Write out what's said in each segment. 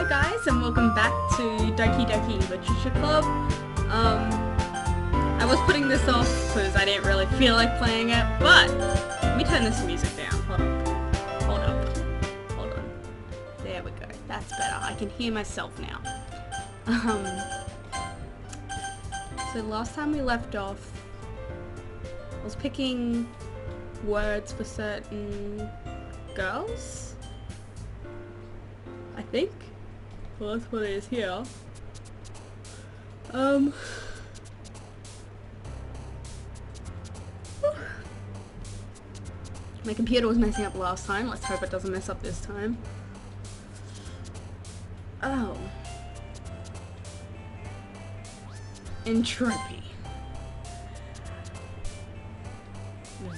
guys, and welcome back to Doki Doki Literature Club. I was putting this off because I didn't really feel like playing it, but let me turn this music down. Hold on. There we go. That's better. I can hear myself now. So last time we left off, I was picking words for certain girls, I think. Well, that's what it is here. My computer was messing up last time. Let's hope it doesn't mess up this time. Oh. Entropy.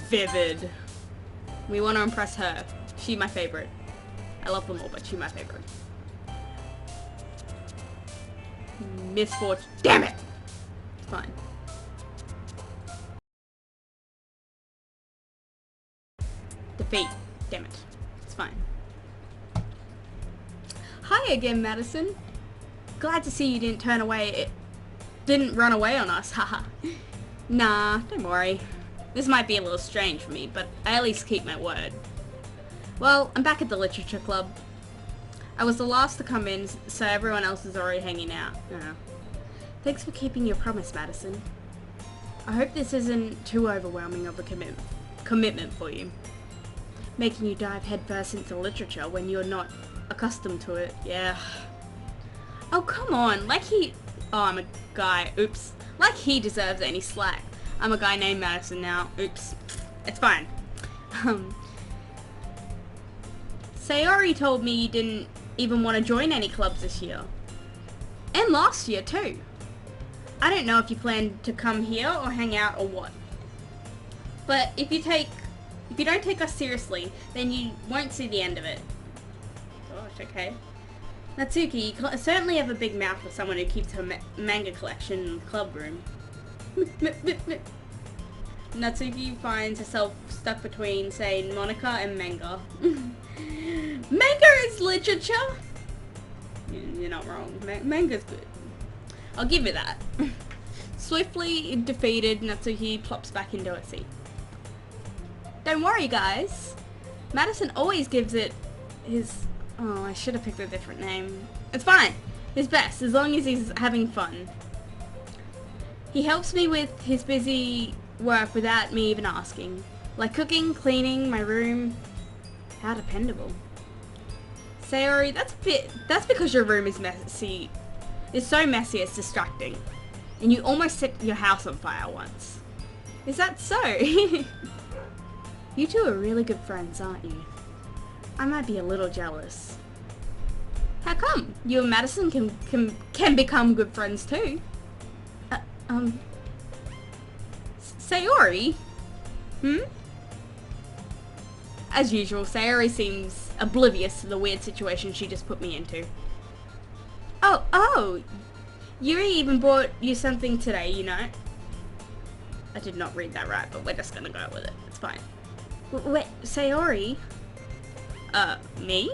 Vivid. We want to impress her. She's my favorite. I love them all, but she's my favorite. Misfortune. Damn it! It's fine. Defeat. Damn it. It's fine. Hi again, Madison. Glad to see you didn't turn away. It didn't run away on us. Haha. Nah, don't worry. This might be a little strange for me, but I at least keep my word. Well, I'm back at the Literature Club. I was the last to come in, so everyone else is already hanging out. Thanks for keeping your promise, Madison. I hope this isn't too overwhelming of a commitment for you. Making you dive headfirst into literature when you're not accustomed to it, yeah. Oh, come on, oh, I'm a guy, oops. Like he deserves any slack. I'm a guy named Madison now, oops. It's fine. Sayori told me you didn't even want to join any clubs this year. And last year too. I don't know if you plan to come here or hang out or what. But if you don't take us seriously, then you won't see the end of it. Gosh, okay. Natsuki, you certainly have a big mouth for someone who keeps her manga collection in the club room. Natsuki finds herself stuck between, say, Monica and manga. Manga is literature! You're not wrong. Manga's good. I'll give you that. Swiftly defeated, Natsuki plops back into her seat. Don't worry, guys. Madison always gives it his... Oh, I should have picked a different name. It's fine. His best, as long as he's having fun. He helps me with his busy work without me even asking. Like cooking, cleaning, my room. How dependable. Sayori, that's because your room is messy. It's so messy it's distracting. And you almost set your house on fire once. Is that so? You two are really good friends, aren't you? I might be a little jealous. How come? You and Madison can become good friends too. Sayori? As usual, Sayori seems oblivious to the weird situation she just put me into. Oh, Yuri even bought you something today, you know? I did not read that right, but we're just gonna go with it. It's fine. Wait, Sayori? Me?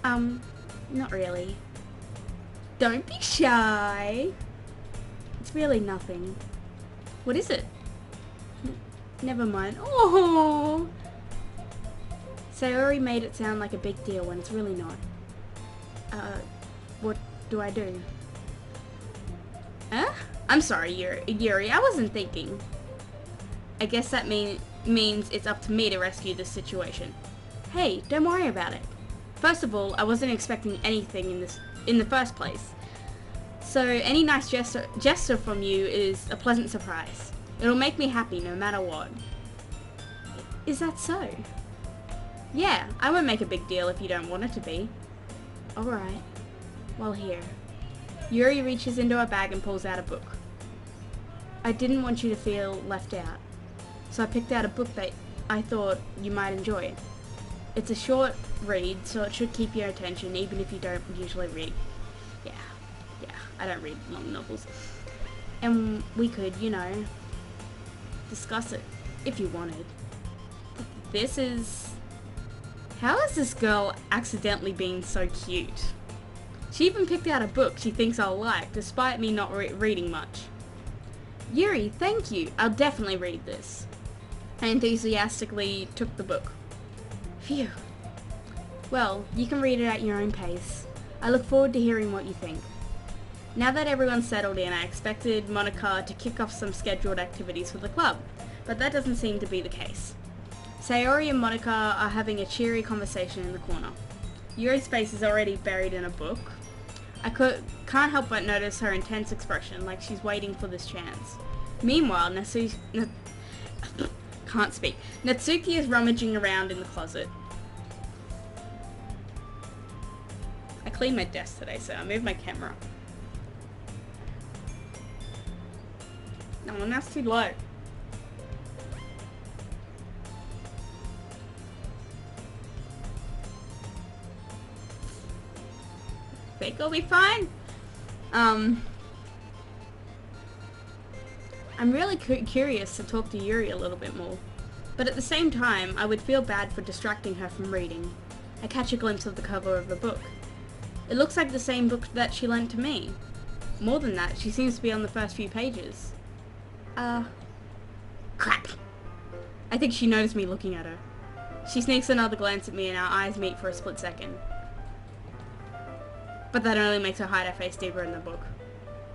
Not really. Don't be shy. It's really nothing. What is it? Never mind. Oh! Sayori made it sound like a big deal when it's really not. What do I do? Huh? I'm sorry, Yuri. I wasn't thinking. I guess that means it's up to me to rescue this situation. Hey, don't worry about it. First of all, I wasn't expecting anything in the first place. So any nice gesture from you is a pleasant surprise. It'll make me happy no matter what. Is that so? Yeah, I won't make a big deal if you don't want it to be. Alright. Well, here. Yuri reaches into her bag and pulls out a book. I didn't want you to feel left out, so I picked out a book that I thought you might enjoy. It's a short read, so it should keep your attention even if you don't usually read. Yeah, I don't read long novels. And we could, you know, discuss it if you wanted. This is How has this girl accidentally been so cute? She even picked out a book she thinks I'll like, despite me not reading much. Yuri, thank you. I'll definitely read this. I enthusiastically took the book. Phew. Well, you can read it at your own pace. I look forward to hearing what you think. Now that everyone's settled in, I expected Monica to kick off some scheduled activities for the club, but that doesn't seem to be the case. Sayori and Monica are having a cheery conversation in the corner. Yuri's face is already buried in a book. I can't help but notice her intense expression, like she's waiting for this chance. Meanwhile, Natsuki is rummaging around in the closet. I cleaned my desk today, so I moved my camera. No, that's too low. Think I'll be fine. I'm really curious to talk to Yuri a little bit more, but at the same time, I would feel bad for distracting her from reading. I catch a glimpse of the cover of the book. It looks like the same book that she lent to me. More than that, she seems to be on the first few pages. Crap. I think she noticed me looking at her. She sneaks another glance at me and our eyes meet for a split second. But that only makes her hide her face deeper in the book.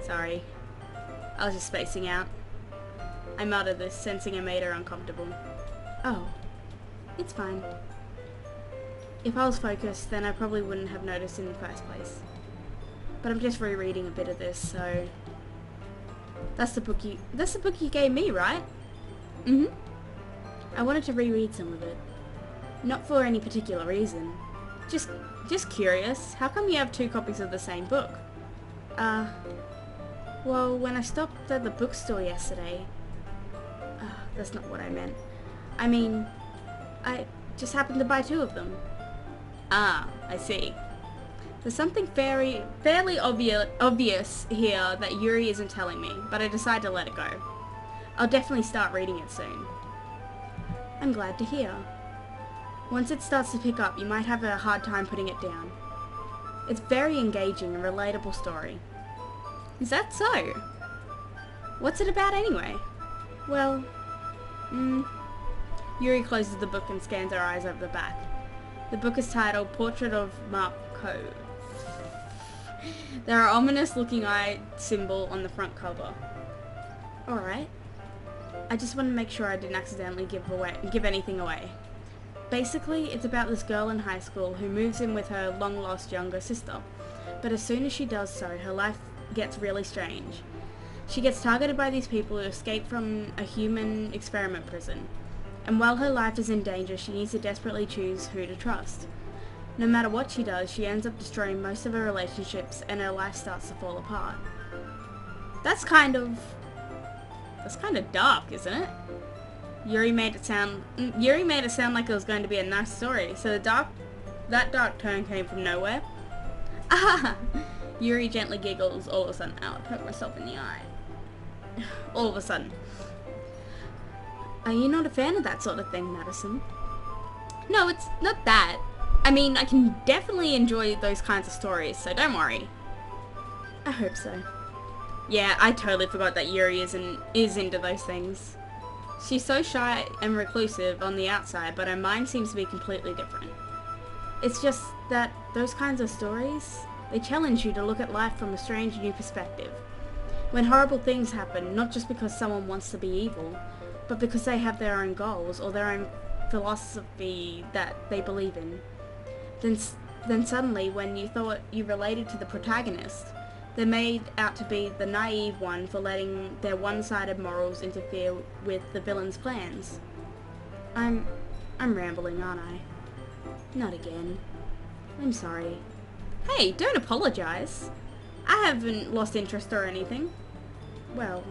Sorry. I was just spacing out. I muttered this, sensing it made her uncomfortable. Oh. It's fine. If I was focused, then I probably wouldn't have noticed in the first place. But I'm just rereading a bit of this, so... That's the book you gave me, right? Mm-hmm. I wanted to reread some of it. Not for any particular reason. Just curious, how come you have 2 copies of the same book? Well, when I stopped at the bookstore yesterday... that's not what I meant. I mean, I just happened to buy 2 of them. Ah, I see. There's something fairly obvious here that Yuri isn't telling me, but I decide to let it go. I'll definitely start reading it soon. I'm glad to hear. Once it starts to pick up, you might have a hard time putting it down. It's very engaging and relatable story. Is that so? What's it about anyway? Well, Yuri closes the book and scans her eyes over the back. The book is titled Portrait of Marco. There are ominous looking eye symbol on the front cover. Alright. I just want to make sure I didn't accidentally give anything away. Basically, it's about this girl in high school who moves in with her long-lost younger sister. But as soon as she does so, her life gets really strange. She gets targeted by these people who escaped from a human experiment prison. And while her life is in danger, she needs to desperately choose who to trust. No matter what she does, she ends up destroying most of her relationships and her life starts to fall apart. That's kind of dark, isn't it? Yuri made it sound like it was going to be a nice story, so that dark turn came from nowhere. Ah! Yuri gently giggles all of a sudden. Ow, I poked myself in the eye. All of a sudden. Are you not a fan of that sort of thing, Madison? No, it's not that. I mean, I can definitely enjoy those kinds of stories, so don't worry. I hope so. Yeah, I totally forgot that Yuri is into those things. She's so shy and reclusive on the outside, but her mind seems to be completely different. It's just that those kinds of stories, they challenge you to look at life from a strange new perspective. When horrible things happen, not just because someone wants to be evil, but because they have their own goals or their own philosophy that they believe in. Then suddenly, when you thought you related to the protagonist, they're made out to be the naive one for letting their one-sided morals interfere with the villain's plans. I'm rambling, aren't I? Not again. I'm sorry. Hey, don't apologize. I haven't lost interest or anything. Well,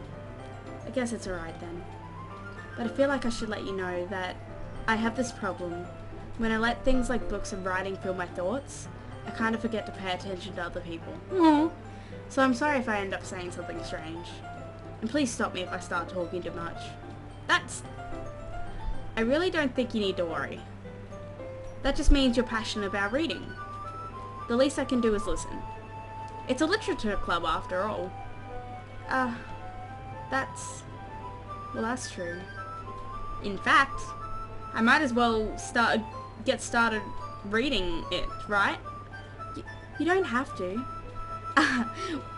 I guess it's alright then. But I feel like I should let you know that I have this problem. When I let things like books and writing fill my thoughts, I kind of forget to pay attention to other people. Aww. So I'm sorry if I end up saying something strange. And please stop me if I start talking too much. I really don't think you need to worry. That just means you're passionate about reading. The least I can do is listen. It's a literature club after all. That's true. In fact, I might as well get started reading it, right? You don't have to.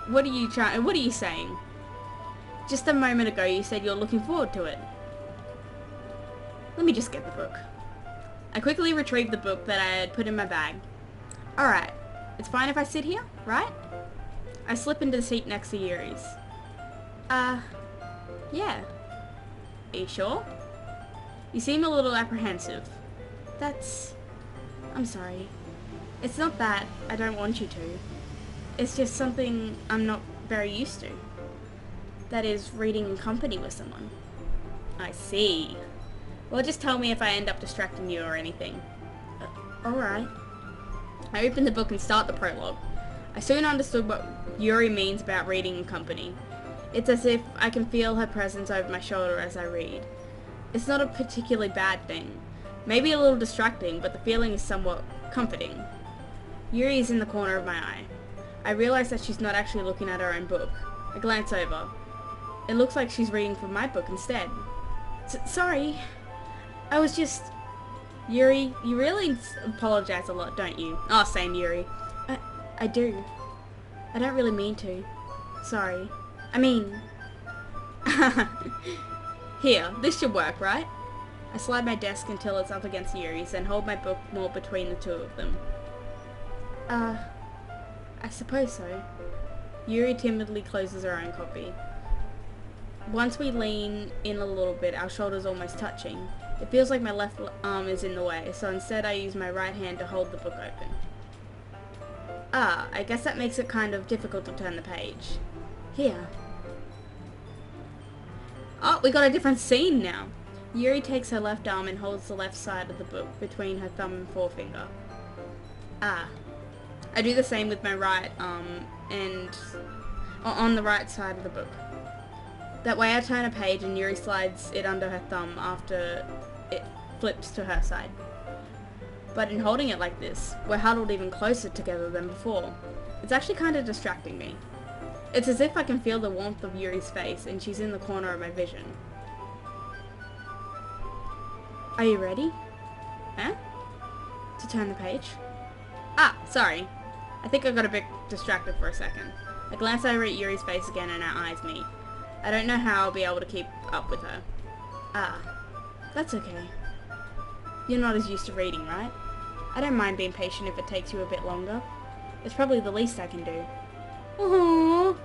What are you saying? Just a moment ago you said you're looking forward to it. Let me just get the book. I quickly retrieved the book that I had put in my bag. Alright, it's fine if I sit here, right? I slip into the seat next to Yuri's. Yeah. Are you sure? You seem a little apprehensive. I'm sorry. It's not that I don't want you to. It's just something I'm not very used to. That is, reading in company with someone. I see. Well, just tell me if I end up distracting you or anything. Alright. I open the book and start the prologue. I soon understood what Yuri means about reading in company. It's as if I can feel her presence over my shoulder as I read. It's not a particularly bad thing. Maybe a little distracting, but the feeling is somewhat comforting. Yuri is in the corner of my eye. I realize that she's not actually looking at her own book. I glance over. It looks like she's reading from my book instead. Sorry. I was just... Yuri, you really apologize a lot, don't you? Oh, same, Yuri. I do. I don't really mean to. Sorry. I mean... Here, this should work, right? I slide my desk until it's up against Yuri's, and hold my book more between the two of them. I suppose so. Yuri timidly closes her own copy. Once we lean in a little bit, our shoulders almost touching. It feels like my left arm is in the way, so instead I use my right hand to hold the book open. I guess that makes it kind of difficult to turn the page. Here. Oh, we got a different scene now. Yuri takes her left arm and holds the left side of the book between her thumb and forefinger. I do the same with my right arm and on the right side of the book. That way I turn a page and Yuri slides it under her thumb after it flips to her side. But in holding it like this, we're huddled even closer together than before. It's actually kind of distracting me. It's as if I can feel the warmth of Yuri's face and she's in the corner of my vision. Are you ready? Huh? To turn the page? Sorry. I think I got a bit distracted for a second. I glance over at Yuri's face again and our eyes meet. I don't know how I'll be able to keep up with her. That's okay. You're not as used to reading, right? I don't mind being patient if it takes you a bit longer. It's probably the least I can do. Aww.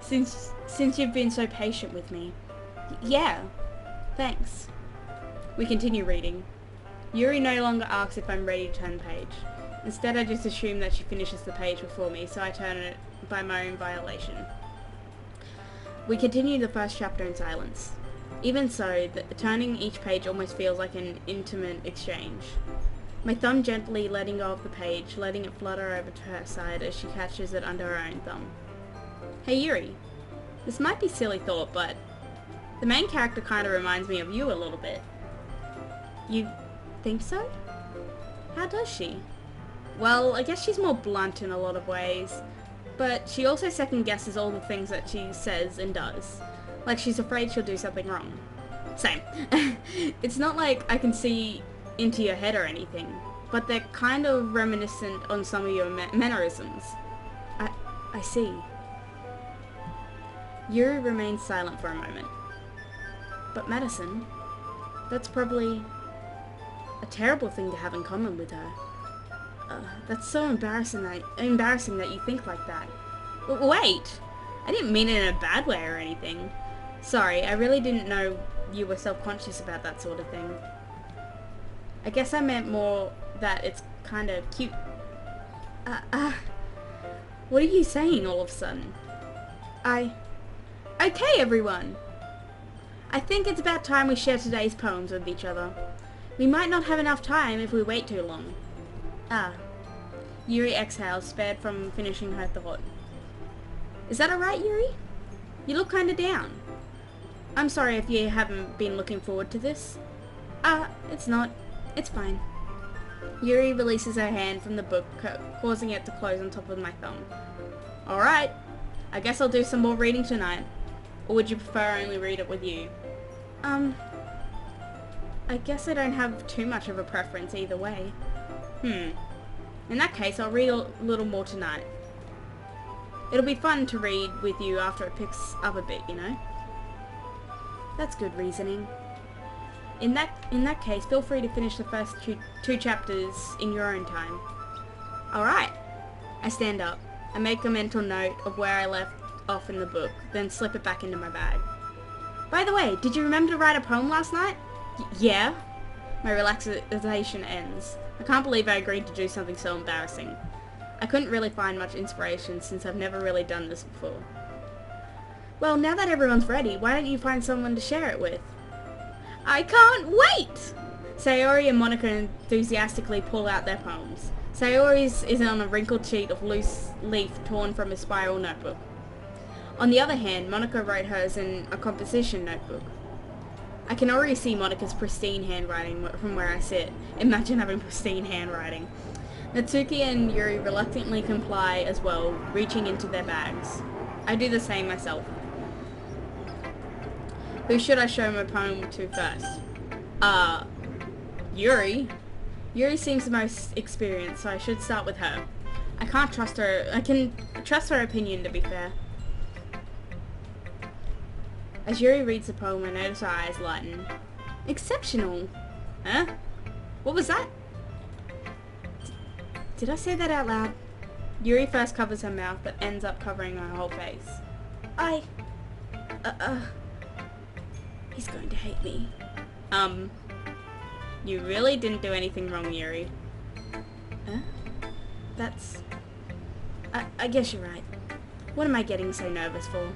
Since you've been so patient with me. Yeah. Thanks. We continue reading. Yuri no longer asks if I'm ready to turn the page. Instead, I just assume that she finishes the page before me, so I turn it by my own violation. We continue the first chapter in silence. Even so, turning each page almost feels like an intimate exchange. My thumb gently letting go of the page, letting it flutter over to her side as she catches it under her own thumb. Hey Yuri, this might be a silly thought, but the main character kind of reminds me of you a little bit. You think so? How does she? Well, I guess she's more blunt in a lot of ways, but she also second guesses all the things that she says and does. Like she's afraid she'll do something wrong. Same. It's not like I can see into your head or anything, but they're kind of reminiscent on some of your mannerisms. I see. Yuri remains silent for a moment. But Madison, that's probably a terrible thing to have in common with her. That's so embarrassing that you think like that. Wait! I didn't mean it in a bad way or anything. Sorry, I really didn't know you were self-conscious about that sort of thing. I guess I meant more that it's kind of cute. What are you saying all of a sudden? Okay, everyone! I think it's about time we share today's poems with each other. We might not have enough time if we wait too long. Yuri exhales, spared from finishing her thought. Is that alright, Yuri? You look kinda down. I'm sorry if you haven't been looking forward to this. It's not. It's fine. Yuri releases her hand from the book, causing it to close on top of my thumb. Alright, I guess I'll do some more reading tonight. Or would you prefer I only read it with you? I guess I don't have too much of a preference either way. In that case, I'll read a little more tonight. It'll be fun to read with you after it picks up a bit, you know? That's good reasoning. In that case, feel free to finish the first two chapters in your own time. Alright. I stand up. I make a mental note of where I left off in the book, then slip it back into my bag. By the way, did you remember to write a poem last night? Yeah. My relaxation ends. I can't believe I agreed to do something so embarrassing. I couldn't really find much inspiration since I've never really done this before. Well, now that everyone's ready, why don't you find someone to share it with? I can't wait! Sayori and Monica enthusiastically pull out their poems. Sayori's is on a wrinkled sheet of loose leaf torn from a spiral notebook. On the other hand, Monica wrote hers in a composition notebook. I can already see Monica's pristine handwriting from where I sit. Imagine having pristine handwriting. Natsuki and Yuri reluctantly comply as well, reaching into their bags. I do the same myself. Who should I show my poem to first? Yuri. Yuri seems the most experienced, so I should start with her. I can trust her opinion, to be fair. As Yuri reads the poem, I notice her eyes lighten. Exceptional! Huh? What was that? Did I say that out loud? Yuri first covers her mouth, but ends up covering her whole face. He's going to hate me. You really didn't do anything wrong, Yuri. That's... I guess you're right. What am I getting so nervous for?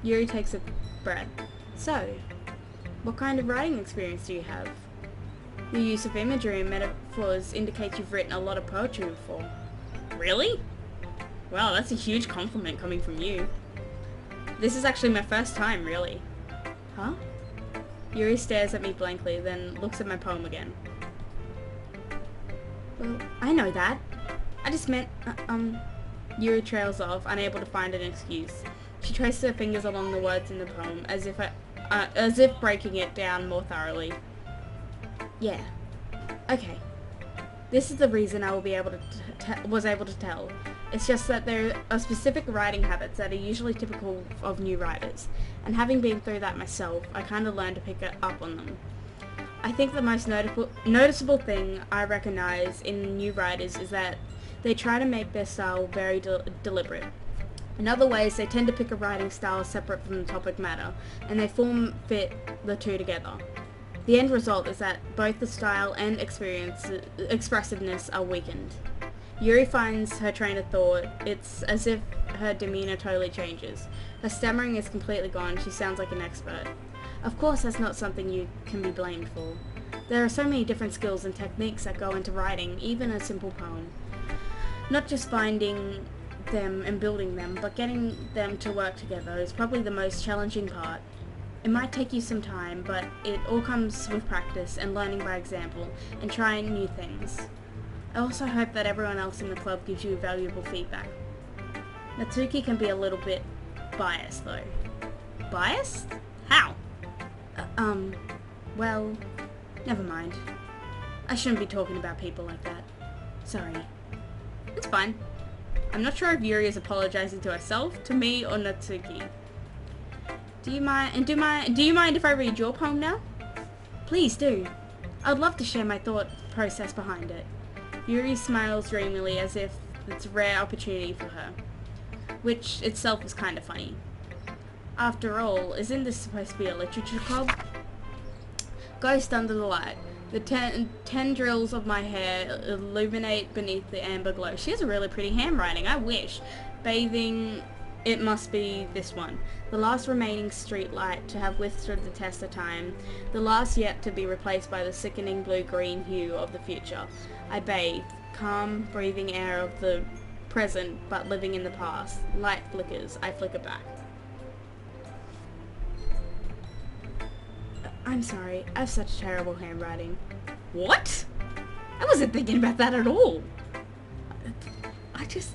Yuri takes a breath. So, what kind of writing experience do you have? Your use of imagery and metaphors indicates you've written a lot of poetry before. Really? Wow, that's a huge compliment coming from you. This is actually my first time, really. Huh? Yuri stares at me blankly, then looks at my poem again. Well, I know that. I just meant, Yuri trails off, unable to find an excuse. She traces her fingers along the words in the poem, as if breaking it down more thoroughly. Yeah. Okay. This is the reason I will be able to was able to tell. It's just that there are specific writing habits that are usually typical of new writers, and having been through that myself, I kind of learned to pick up on them. I think the most noticeable thing I recognize in new writers is that they try to make their style very deliberate. In other ways, they tend to pick a writing style separate from the topic matter, and they form-fit the two together. The end result is that both the style and expressiveness are weakened. Yuri finds her train of thought. It's as if her demeanor totally changes. Her stammering is completely gone. She sounds like an expert. Of course, that's not something you can be blamed for. There are so many different skills and techniques that go into writing, even a simple poem. Not just finding them and building them, but getting them to work together is probably the most challenging part. It might take you some time, but it all comes with practice and learning by example and trying new things. I also hope that everyone else in the club gives you valuable feedback. Natsuki can be a little bit biased though. Biased? How? Well, never mind. I shouldn't be talking about people like that. Sorry. It's fine. I'm not sure if Yuri is apologizing to herself, to me, or Natsuki. Do you mind if I read your poem now? Please do. I'd love to share my thought process behind it. Yuri smiles dreamily as if it's a rare opportunity for her, which itself is kind of funny. After all, isn't this supposed to be a literature club? Ghost under the light. The tendrils of my hair illuminate beneath the amber glow. She has a really pretty handwriting, I wish. Bathing, it must be this one. The last remaining street light to have withstood the test of time. The last yet to be replaced by the sickening blue-green hue of the future. I bathe, calm, breathing air of the present, but living in the past. Light flickers, I flicker back. I'm sorry, I have such terrible handwriting. What? I wasn't thinking about that at all. I just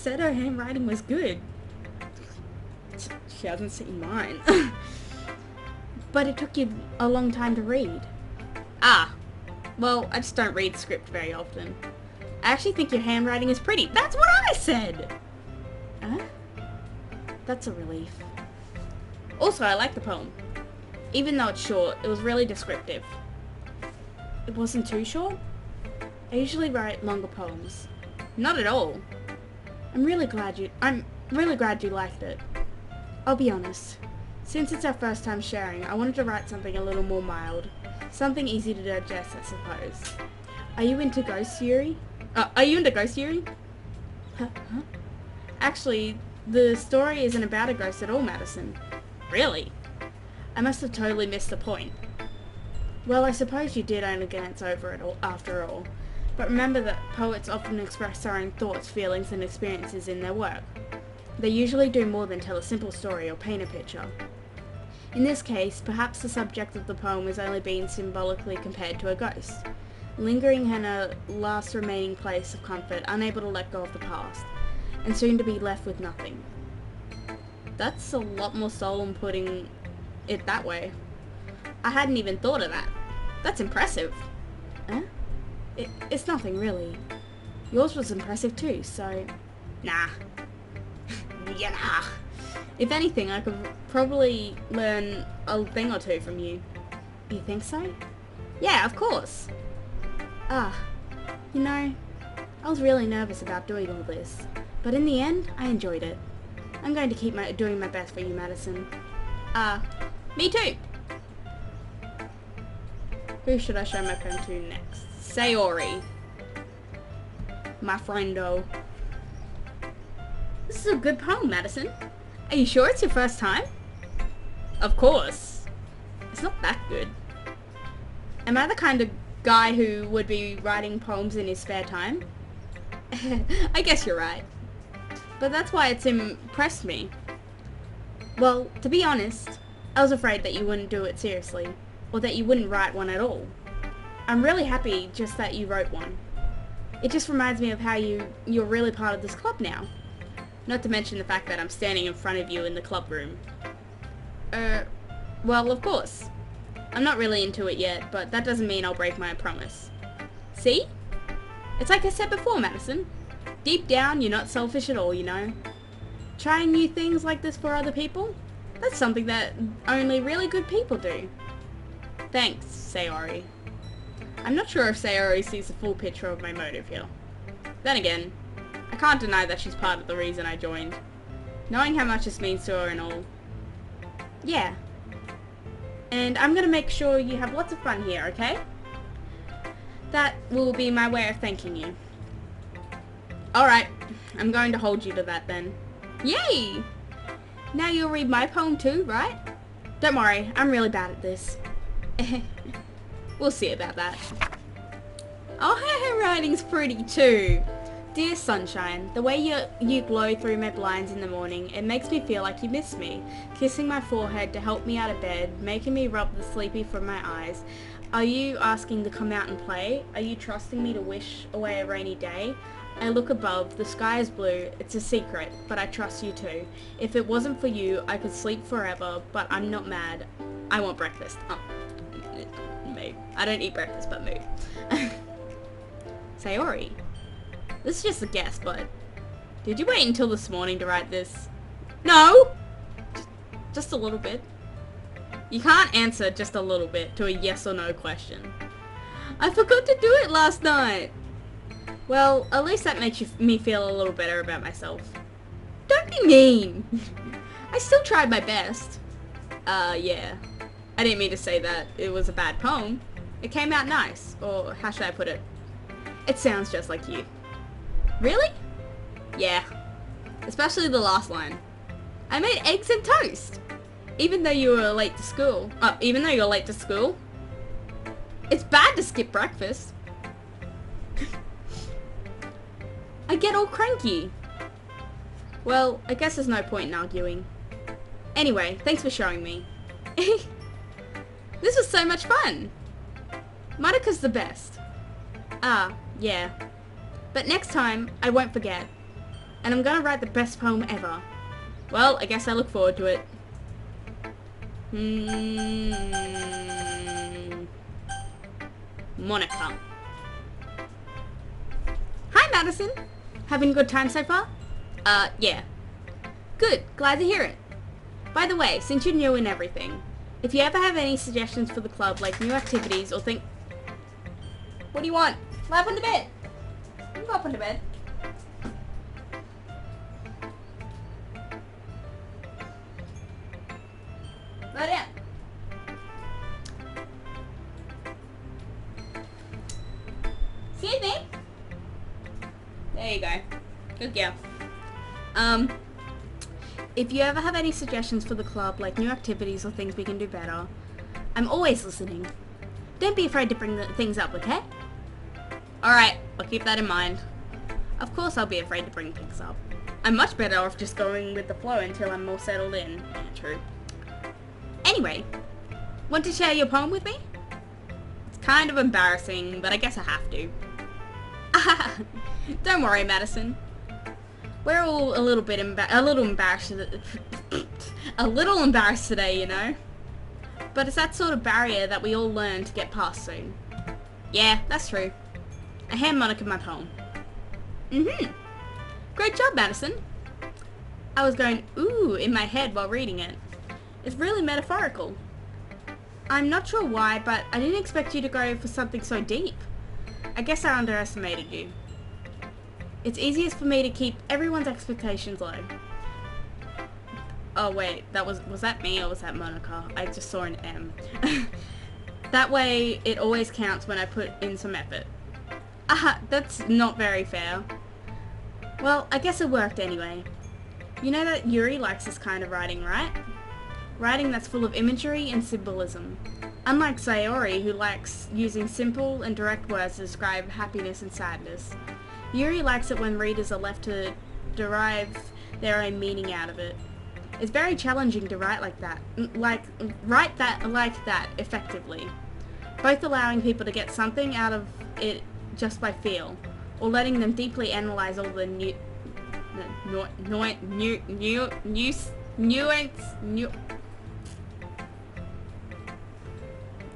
said her handwriting was good. She hasn't seen mine. But it took you a long time to read. Ah. Well, I just don't read script very often. I actually think your handwriting is pretty. That's what I said! Huh? That's a relief. Also, I like the poem. Even though it's short, it was really descriptive. It wasn't too short? I usually write longer poems. Not at all. I'm really glad you liked it. I'll be honest. Since it's our first time sharing, I wanted to write something a little more mild. Something easy to digest, I suppose. Are you into ghost theory? Huh? Actually, the story isn't about a ghost at all, Madison. Really? I must have totally missed the point. Well, I suppose you did only glance over it all, after all. But remember that poets often express their own thoughts, feelings, and experiences in their work. They usually do more than tell a simple story or paint a picture. In this case, perhaps the subject of the poem is only being symbolically compared to a ghost, lingering in a last remaining place of comfort, unable to let go of the past, and soon to be left with nothing. That's a lot more solemn putting it that way. I hadn't even thought of that. That's impressive. Huh? It's nothing, really. Yours was impressive too, so... Nah. Yeah. If anything, I could probably learn a thing or two from you. You think so? Yeah, of course. You know, I was really nervous about doing all this, but in the end, I enjoyed it. I'm going to keep doing my best for you, Madison. Me too. Who should I show my pen to next? Sayori. My friendo. This is a good poem, Madison. Are you sure it's your first time? Of course. It's not that good. Am I the kind of guy who would be writing poems in his spare time? I guess you're right. But that's why it's impressed me. Well, to be honest, I was afraid that you wouldn't do it seriously, or that you wouldn't write one at all. I'm really happy just that you wrote one. It just reminds me of how you're really part of this club now. Not to mention the fact that I'm standing in front of you in the club room. Well, of course. I'm not really into it yet, but that doesn't mean I'll break my promise. See? It's like I said before, Madison. Deep down, you're not selfish at all, you know? Trying new things like this for other people? That's something that only really good people do. Thanks, Sayori. I'm not sure if Sayori sees the full picture of my motive here. Then again, I can't deny that she's part of the reason I joined. Knowing how much this means to her and all. Yeah. And I'm gonna make sure you have lots of fun here, okay? That will be my way of thanking you. Alright, I'm going to hold you to that then. Yay! Now you'll read my poem too, right? Don't worry, I'm really bad at this. We'll see about that. Oh, her handwriting's pretty too. Dear sunshine, the way you glow through my blinds in the morning, it makes me feel like you miss me. Kissing my forehead to help me out of bed, making me rub the sleepy from my eyes. Are you asking to come out and play? Are you trusting me to wish away a rainy day? I look above, the sky is blue, it's a secret, but I trust you too. If it wasn't for you, I could sleep forever, but I'm not mad. I want breakfast. Oh, mood. I don't eat breakfast, but mood. Sayori. This is just a guess, but did you wait until this morning to write this? No! Just a little bit. You can't answer just a little bit to a yes or no question. I forgot to do it last night! Well, at least that makes me feel a little better about myself. Don't be mean! I still tried my best. Yeah. I didn't mean to say that it was a bad poem. It came out nice, or how should I put it? It sounds just like you. Really? Yeah. Especially the last line. I made eggs and toast! Even though you were late to school. Even though you're late to school? It's bad to skip breakfast. I get all cranky. Well, I guess there's no point in arguing. Anyway, thanks for showing me. This was so much fun. Monica's the best. Ah, yeah. But next time, I won't forget. And I'm gonna write the best poem ever. Well, I guess I look forward to it. Monica. Hi, Madison. Having a good time so far? Yeah. Good. Glad to hear it. By the way, since you're new and everything, if you ever have any suggestions for the club, like new activities or think... What do you want? Lie up on the bed. You can go up on the bed. Lie down. Excuse me? There you go. Good girl. If you ever have any suggestions for the club, like new activities or things we can do better, I'm always listening. Don't be afraid to bring things up, okay? Alright, I'll keep that in mind. Of course I'll be afraid to bring things up. I'm much better off just going with the flow until I'm more settled in. Yeah, true. Anyway, want to share your poem with me? It's kind of embarrassing, but I guess I have to. Don't worry, Madison. We're all a little embarrassed today, you know. But it's that sort of barrier that we all learn to get past soon. Yeah, that's true. I hand Monica my poem. Great job, Madison. I was going ooh in my head while reading it. It's really metaphorical. I'm not sure why, but I didn't expect you to go for something so deep. I guess I underestimated you. It's easiest for me to keep everyone's expectations low. Oh wait, was that me or was that Monica? I just saw an M. That way it always counts when I put in some effort. That's not very fair. Well, I guess it worked anyway. You know that Yuri likes this kind of writing, right? Writing that's full of imagery and symbolism. Unlike Sayori, who likes using simple and direct words to describe happiness and sadness. Yuri likes it when readers are left to derive their own meaning out of it. It's very challenging to write like that, effectively. Both allowing people to get something out of it just by feel, or letting them deeply analyze all the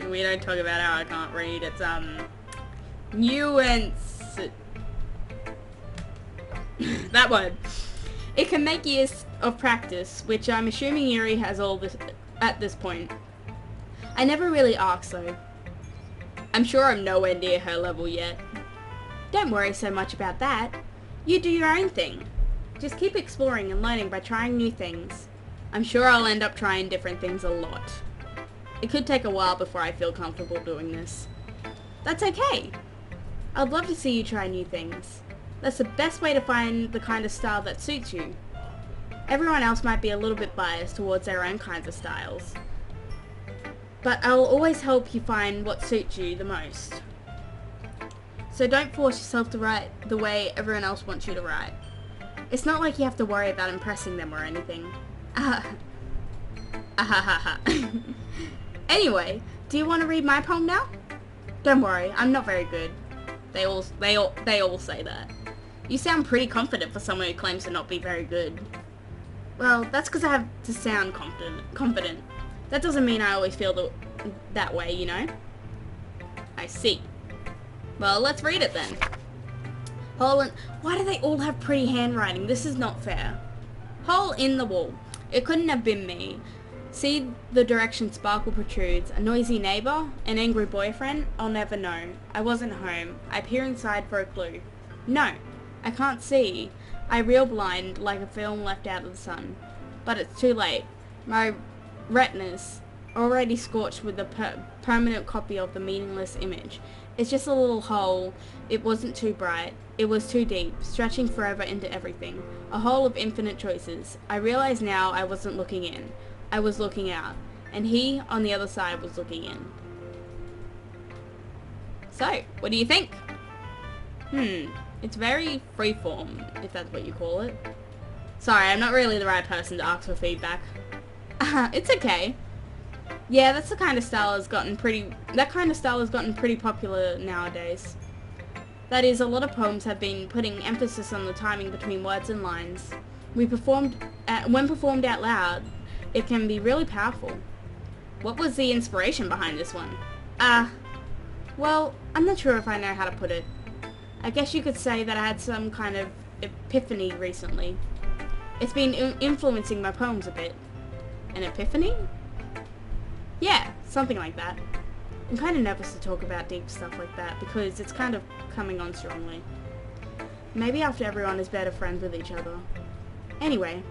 we don't talk about how I can't read. It's nuance. That word. It can make years of practice, which I'm assuming Yuri has all this at this point. I never really asked though. I'm sure I'm nowhere near her level yet. Don't worry so much about that. You do your own thing. Just keep exploring and learning by trying new things. I'm sure I'll end up trying different things a lot. It could take a while before I feel comfortable doing this. That's okay. I'd love to see you try new things. That's the best way to find the kind of style that suits you. Everyone else might be a little bit biased towards their own kinds of styles. But I'll always help you find what suits you the most. So don't force yourself to write the way everyone else wants you to write. It's not like you have to worry about impressing them or anything. Anyway, do you want to read my poem now? Don't worry, I'm not very good. They all say that. You sound pretty confident for someone who claims to not be very good. Well, that's because I have to sound confident. That doesn't mean I always feel that way, you know? I see. Well, let's read it then. Why do they all have pretty handwriting? This is not fair. Hole in the wall. It couldn't have been me. See the direction sparkle protrudes. A noisy neighbor? An angry boyfriend? I'll never know. I wasn't home. I peer inside for a clue. No, I can't see. I reel blind like a film left out of the sun. But it's too late. My retinas already scorched with a permanent copy of the meaningless image. It's just a little hole. It wasn't too bright. It was too deep, stretching forever into everything. A hole of infinite choices. I realize now I wasn't looking in. I was looking out. And he, on the other side, was looking in. So, what do you think? It's very freeform, if that's what you call it. Sorry, I'm not really the right person to ask for feedback. It's okay. Yeah, that's the kind of style has gotten pretty. That kind of style has gotten pretty popular nowadays. That is, a lot of poems have been putting emphasis on the timing between words and lines. When performed out loud, it can be really powerful. What was the inspiration behind this one? Well, I'm not sure if I know how to put it. I guess you could say that I had some kind of epiphany recently. It's been influencing my poems a bit. An epiphany? Yeah, something like that. I'm kind of nervous to talk about deep stuff like that because it's kind of coming on strongly. Maybe after everyone is better friends with each other. Anyway,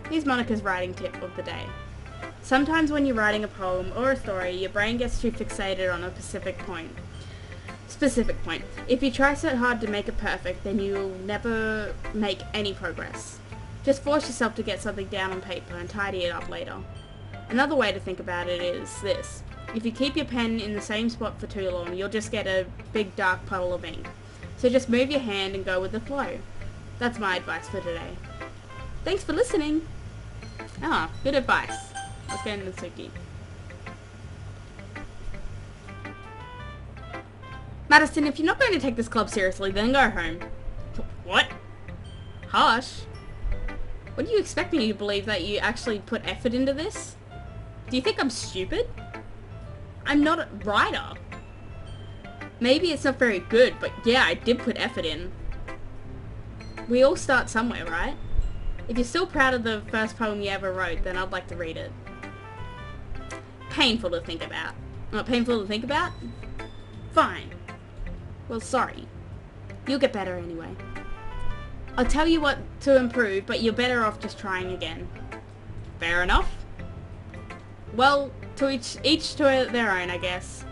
here's Monica's writing tip of the day. Sometimes when you're writing a poem or a story, your brain gets too fixated on a specific point. If you try so hard to make it perfect, then you'll never make any progress. Just force yourself to get something down on paper and tidy it up later. Another way to think about it is this. If you keep your pen in the same spot for too long, you'll just get a big dark puddle of ink. So just move your hand and go with the flow. That's my advice for today. Thanks for listening. Good advice. Let's go into Natsuki. Madison, if you're not going to take this club seriously, then go home. What? Harsh. What do you expect me to believe, that you actually put effort into this? Do you think I'm stupid? I'm not a writer. Maybe it's not very good, but yeah, I did put effort in. We all start somewhere, right? If you're still proud of the first poem you ever wrote, then I'd like to read it. Painful to think about. Not painful to think about? Fine. Well, sorry. You'll get better anyway. I'll tell you what to improve, but you're better off just trying again. Fair enough? Well, to each to their own, I guess.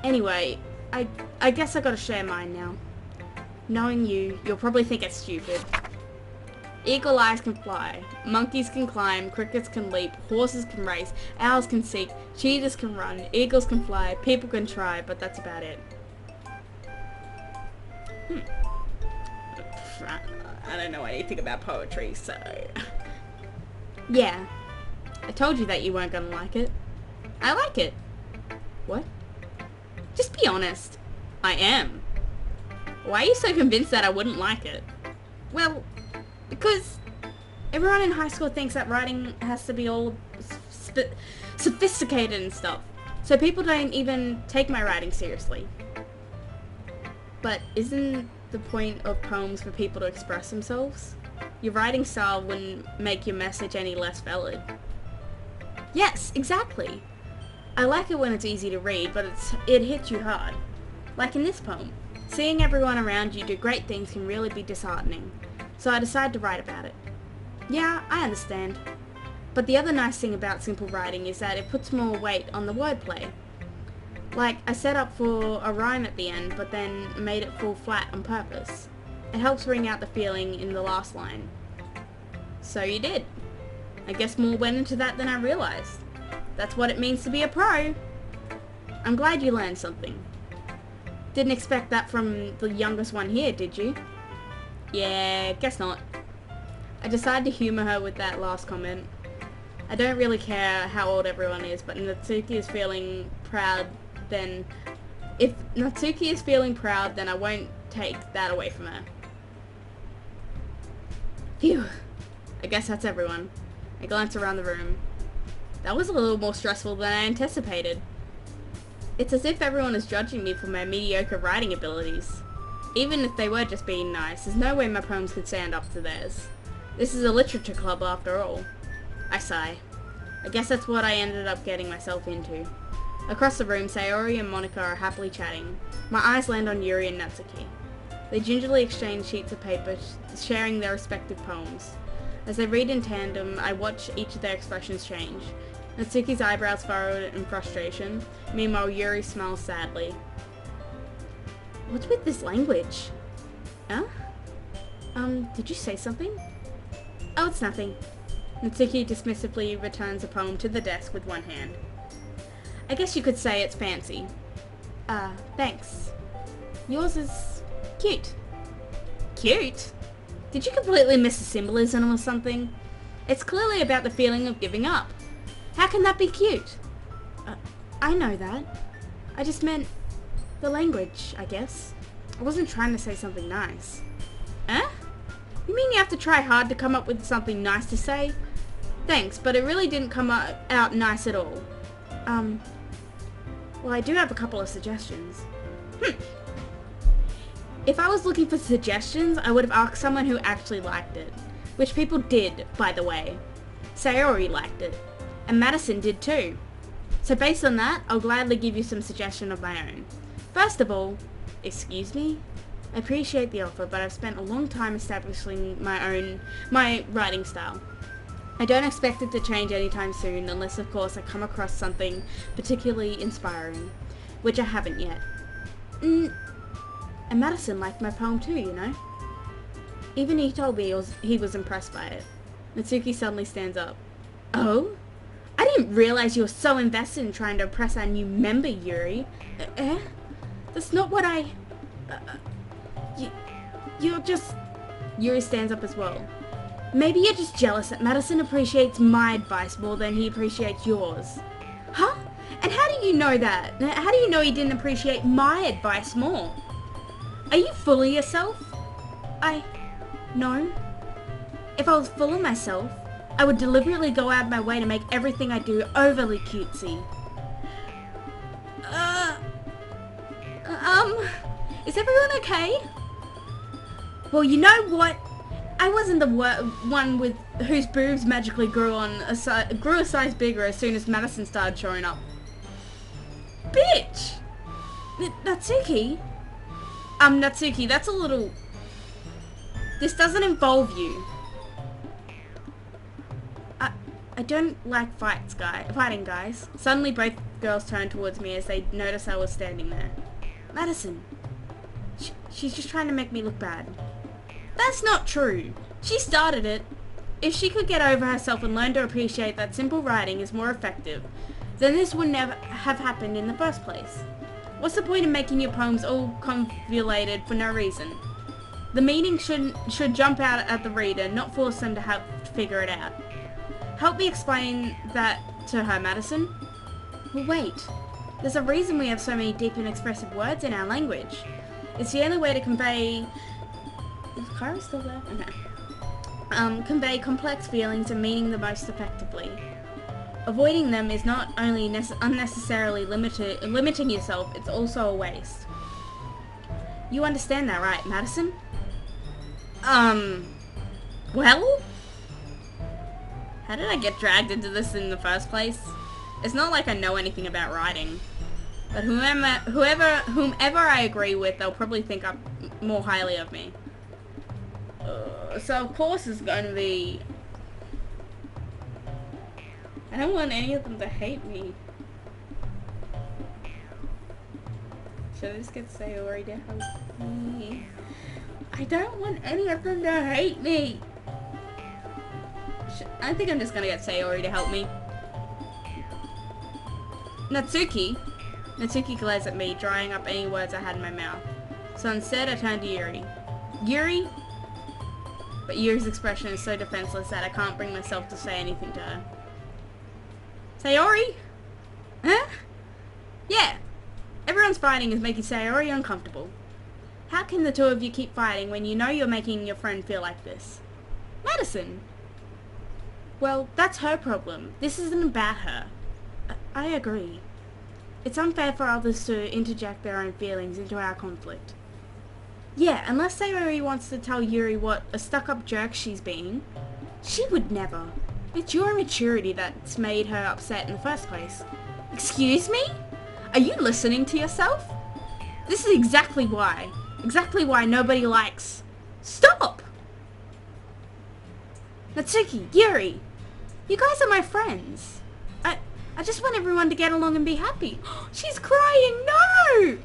Anyway, I guess I gotta share mine now. Knowing you'll probably think it's stupid. Eagle eyes can fly, monkeys can climb, crickets can leap, horses can race, owls can seek, cheetahs can run, eagles can fly, people can try, but that's about it. I don't know anything about poetry, so... Yeah, I told you that you weren't gonna like it. I like it. What? Just be honest. I am. Why are you so convinced that I wouldn't like it? Well, because everyone in high school thinks that writing has to be all sophisticated and stuff. So people don't even take my writing seriously. But isn't the point of poems for people to express themselves? Your writing style wouldn't make your message any less valid. Yes, exactly. I like it when it's easy to read, but it hits you hard. Like in this poem. Seeing everyone around you do great things can really be disheartening. So I decided to write about it. Yeah, I understand. But the other nice thing about simple writing is that it puts more weight on the wordplay. Like, I set up for a rhyme at the end, but then made it fall flat on purpose. It helps bring out the feeling in the last line. So you did. I guess more went into that than I realized. That's what it means to be a pro. I'm glad you learned something. Didn't expect that from the youngest one here, did you? Yeah, guess not. I decided to humor her with that last comment. I don't really care how old everyone is, but Natsuki is feeling proud, then... If Natsuki is feeling proud, then I won't take that away from her. Phew. I guess that's everyone. I glance around the room. That was a little more stressful than I anticipated. It's as if everyone is judging me for my mediocre writing abilities. Even if they were just being nice, there's no way my poems could stand up to theirs. This is a literature club after all. I sigh. I guess that's what I ended up getting myself into. Across the room, Sayori and Monica are happily chatting. My eyes land on Yuri and Natsuki. They gingerly exchange sheets of paper, sharing their respective poems. As they read in tandem, I watch each of their expressions change. Natsuki's eyebrows furrowed in frustration. Meanwhile, Yuri smiles sadly. What's with this language? Huh? Did you say something? Oh, it's nothing. Natsuki dismissively returns a poem to the desk with one hand. I guess you could say it's fancy. Thanks. Yours is cute. Cute? Did you completely miss the symbolism or something? It's clearly about the feeling of giving up. How can that be cute? I know that. I just meant the language, I guess. I wasn't trying to say something nice. Eh? You mean you have to try hard to come up with something nice to say? Thanks, but it really didn't come out nice at all. Well, I do have a couple of suggestions. If I was looking for suggestions, I would have asked someone who actually liked it. Which people did, by the way. Sayori liked it. And Madison did too. So based on that, I'll gladly give you some suggestion of my own. First of all, excuse me? I appreciate the offer, but I've spent a long time establishing my writing style. I don't expect it to change anytime soon, unless of course I come across something particularly inspiring, which I haven't yet. And Madison liked my poem too, you know. Even he told me he was impressed by it. Natsuki suddenly stands up. Oh? I didn't realize you were so invested in trying to impress our new member, Yuri. That's not what I... You're just... Yuri stands up as well. Maybe you're just jealous that Madison appreciates my advice more than he appreciates yours. Huh? And how do you know that? How do you know he didn't appreciate my advice more? Are you full of yourself? No. If I was full of myself, I would deliberately go out of my way to make everything I do overly cutesy. Is everyone okay? Well, you know what? I wasn't the one with whose boobs magically grew a size bigger as soon as Madison started showing up. Bitch! Natsuki? Natsuki, that's a little... This doesn't involve you. I don't like fighting guys. Suddenly both girls turned towards me as they noticed I was standing there. Madison. She's just trying to make me look bad. That's not true. She started it. If she could get over herself and learn to appreciate that simple writing is more effective, then this would never have happened in the first place. What's the point of making your poems all convoluted for no reason? The meaning should jump out at the reader, not force them to have to figure it out. Help me explain that to her, Madison. Well, wait. There's a reason we have so many deep and expressive words in our language. It's the only way to convey... Is Kara still there? Okay. Convey complex feelings and meaning the most effectively. Avoiding them is not only unnecessarily limiting yourself, it's also a waste. You understand that, right, Madison? Well? How did I get dragged into this in the first place? It's not like I know anything about writing. But whomever I agree with, they'll probably think up more highly of me. So of course it's going to be... I don't want any of them to hate me. Should I just get Sayori to help me? I don't want any of them to hate me. I think I'm just gonna get Sayori to help me. Natsuki? Natsuki glares at me, drying up any words I had in my mouth. So instead I turned to Yuri. Yuri? But Yuri's expression is so defenseless that I can't bring myself to say anything to her. Sayori? Huh? Yeah. Everyone's fighting is making Sayori uncomfortable. How can the two of you keep fighting when you know you're making your friend feel like this? Madison! Well, that's her problem. This isn't about her. I agree. It's unfair for others to interject their own feelings into our conflict. Yeah, unless Sayori wants to tell Yuri what a stuck-up jerk she's being. She would never. It's your immaturity that's made her upset in the first place. Excuse me? Are you listening to yourself? This is exactly why. Exactly why nobody likes... Stop! Natsuki, Yuri, you guys are my friends. I just want everyone to get along and be happy. She's crying, no!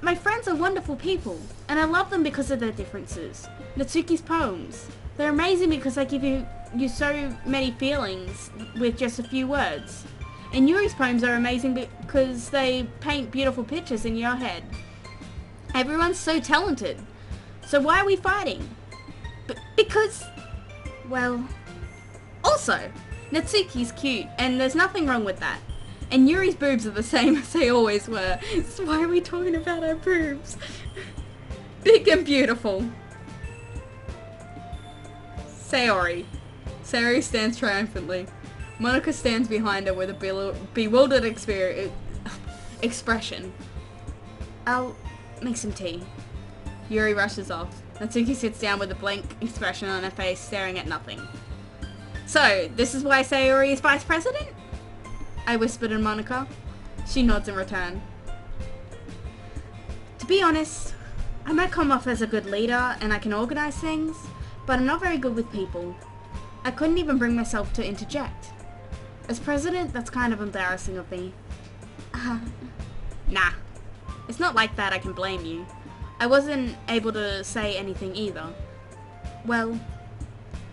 My friends are wonderful people, and I love them because of their differences. Natsuki's poems. They're amazing because they give you so many feelings with just a few words. And Yuri's poems are amazing because they paint beautiful pictures in your head. Everyone's so talented. So why are we fighting? Because... Well... Also, Natsuki's cute, and there's nothing wrong with that. And Yuri's boobs are the same as they always were. So why are we talking about her boobs? Big and beautiful. Sayori. Sayori stands triumphantly. Monica stands behind her with a bewildered expression. I'll make some tea. Yuri rushes off. Natsuki sits down with a blank expression on her face, staring at nothing. So, this is why Sayori is vice president? I whispered in Monica. She nods in return. To be honest, I might come off as a good leader and I can organize things, but I'm not very good with people. I couldn't even bring myself to interject. As president, that's kind of embarrassing of me. Nah. It's not like that I can blame you. I wasn't able to say anything either. Well,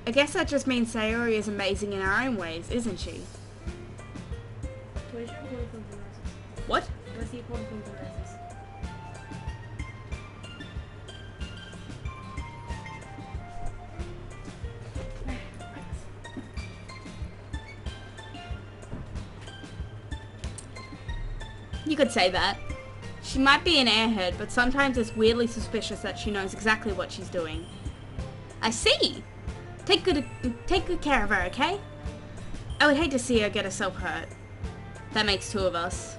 I guess that just means Sayori is amazing in her own ways, isn't she? What? You could say that. She might be an airhead, but sometimes it's weirdly suspicious that she knows exactly what she's doing. I see! Take good care of her, okay? I would hate to see her get herself hurt. That makes two of us.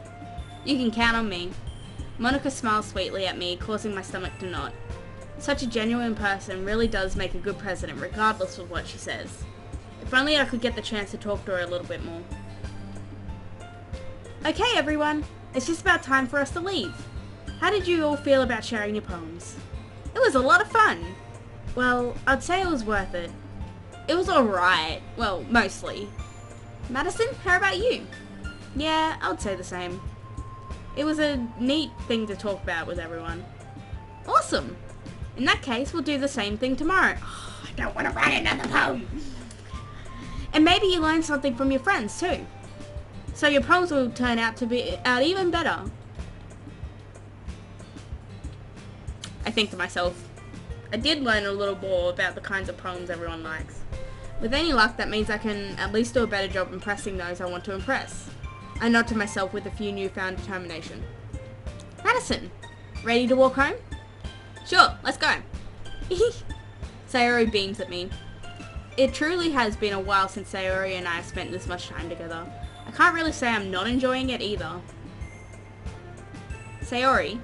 You can count on me. Monica smiles sweetly at me, causing my stomach to knot. Such a genuine person really does make a good president, regardless of what she says. If only I could get the chance to talk to her a little bit more. Okay, everyone. It's just about time for us to leave. How did you all feel about sharing your poems? It was a lot of fun. Well, I'd say it was worth it. It was alright. Well, mostly. Madison, how about you? Yeah, I would say the same. It was a neat thing to talk about with everyone. Awesome. In that case, we'll do the same thing tomorrow. Oh, I don't want to write another poem. And maybe you learned something from your friends too. So your poems will turn out to be even better. I think to myself, I did learn a little more about the kinds of poems everyone likes. With any luck, that means I can at least do a better job impressing those I want to impress. I nod to myself with a few newfound determination. Madison, ready to walk home? Sure, let's go. Sayori beams at me. It truly has been a while since Sayori and I have spent this much time together. I can't really say I'm not enjoying it either. Sayori,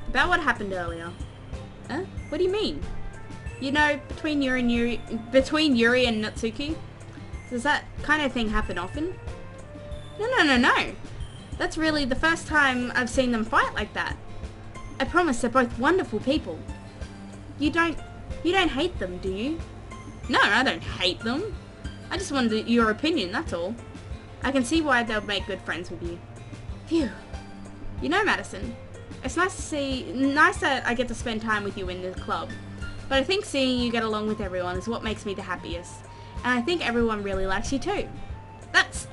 about what happened earlier. Huh? What do you mean? You know, between Yuri and Natsuki? Does that kind of thing happen often? No. That's really the first time I've seen them fight like that. I promise they're both wonderful people. You don't hate them, do you? No, I don't hate them. I just wanted your opinion, that's all. I can see why they'll make good friends with you. Phew. You know, Madison, it's nice that I get to spend time with you in the club. But I think seeing you get along with everyone is what makes me the happiest. And I think everyone really likes you too. That's...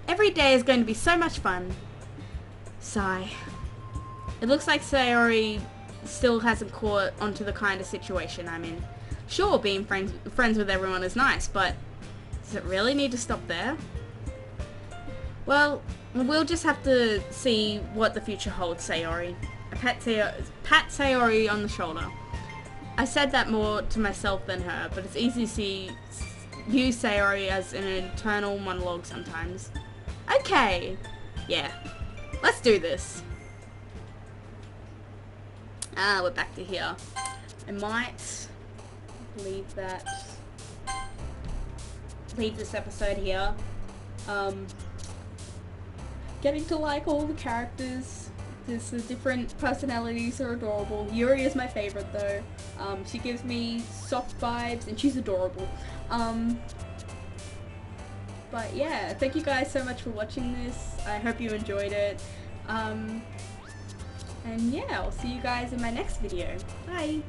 Every day is going to be so much fun. Sigh. It looks like Sayori still hasn't caught onto the kind of situation I'm in. Sure, being friends with everyone is nice, but does it really need to stop there? Well, we'll just have to see what the future holds, Sayori. I pat Sayori on the shoulder. I said that more to myself than her, but it's easy to see you, Sayori, as an internal monologue sometimes. Okay. Yeah. Let's do this. We're back to here. I might leave this episode here. Getting to like all the characters. The different personalities are adorable. Yuri is my favorite though. She gives me soft vibes and she's adorable. But yeah, thank you guys so much for watching this. I hope you enjoyed it. And yeah, I'll see you guys in my next video. Bye!